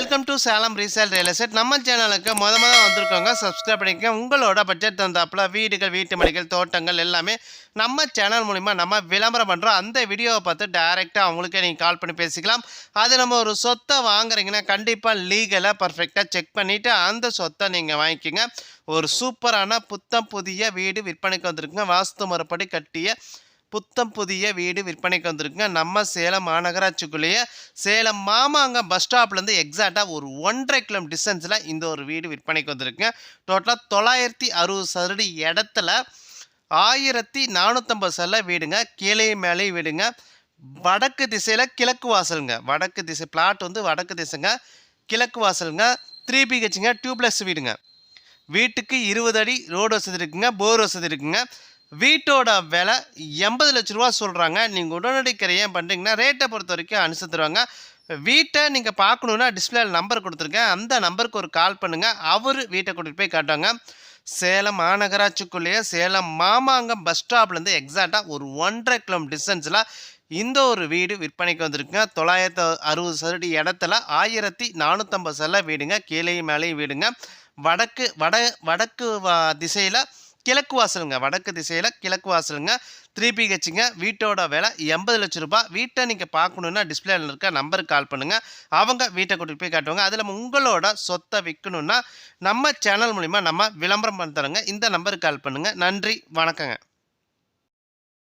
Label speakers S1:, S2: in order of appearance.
S1: Welcome to Salem resale real estate. நம்ம சேனலுக்கு முத வந்திருக்கோங்க, சப்ஸ்கிரைப் பண்ணிக்க. உங்களோட பட்ஜெட் தந்தாப்புல வீடுகள், வீட்டு மனைகள், தோட்டங்கள் எல்லாமே நம்ம சேனல் மூலிமா நம்ம விளம்பரம் பண்ணுறோம். அந்த வீடியோவை பார்த்து டைரெக்டாக அவங்களுக்கே நீங்கள் கால் பண்ணி பேசிக்கலாம். அது நம்ம ஒரு சொத்தை வாங்குறீங்கன்னா கண்டிப்பாக லீகலாக பர்ஃபெக்டாக செக் பண்ணிவிட்டு அந்த சொத்தை நீங்கள் வாங்கிக்கோங்க. ஒரு சூப்பரான புத்தம் புதிய வீடு விற்பனைக்கு வந்திருக்குங்க. வாஸ்து முறைப்படி கட்டிய புத்தம் புதிய வீடு விற்பனைக்கு வந்திருக்குங்க. நம்ம சேலம் மாநகராட்சிக்குள்ளேயே சேலம் மாமாங்கம் பஸ் ஸ்டாப்லேருந்து எக்ஸாக்டாக ஒரு 1.5 கிலோமீட்டர் டிஸ்டன்ஸில் இந்த ஒரு வீடு விற்பனைக்கு வந்திருக்குங்க. டோட்டலாக 960 சதுரடி இடத்துல 1450 செல்ல வீடுங்க. கீழே மேலே வீடுங்க. வடக்கு திசையில் கிழக்கு வாசலுங்க. வடக்கு திசை பிளாட் வந்து வடக்கு திசைங்க, கிழக்கு வாசலுங்க. 3 BHங்க, டியூப்லெஸ் வீடுங்க. வீட்டுக்கு 20 அடி ரோடு வசதி இருக்குங்க, போர் வசதி இருக்குங்க. வீட்டோட விலை 80 லட்ச ரூபா சொல்கிறாங்க. நீங்கள் உடனடி கிரையம் பண்ணுறீங்கன்னா ரேட்டை பொறுத்த வரைக்கும் அனுசரித்து தருவாங்க. வீட்டை நீங்கள் பார்க்கணுன்னா டிஸ்பிளேல நம்பர் கொடுத்துருக்கேன், அந்த நம்பருக்கு ஒரு கால் பண்ணுங்கள். அவர் வீட்டை கூட்டிகிட்டு போய் காட்டுவாங்க. சேலம் மாநகராட்சிக்குள்ளேயே சேலம் மாமாங்கம் பஸ் ஸ்டாப்லேருந்து எக்ஸாக்டாக ஒரு 1.5 கிலோமீட்டர் டிஸ்டன்ஸில் இந்த ஒரு வீடு விற்பனைக்கு வந்திருக்குங்க. 960 சதுரடி இடத்துல 1450 செல்ல வீடுங்க. கீழே மேலேயும் வீடுங்க. வடக்கு திசையில் கிழக்கு வாசலுங்க. வடக்கு திசையில் கிழக்கு வாசலுங்க. 3 BHங்க. வீட்டோட விலை 80 லட்ச ரூபாய். வீட்டை நீங்கள் பார்க்கணுன்னா டிஸ்பிளேல இருக்க நம்பருக்கு கால் பண்ணுங்கள். அவங்க வீட்டை கூட்டிகிட்டு போய் காட்டுவாங்க. அதில் உங்களோட சொத்தை விற்கணுன்னா நம்ம சேனல் மூலிமா நம்ம விளம்பரம் பண்ணி தரோங்க. இந்த நம்பருக்கு கால் பண்ணுங்கள். நன்றி, வணக்கங்க.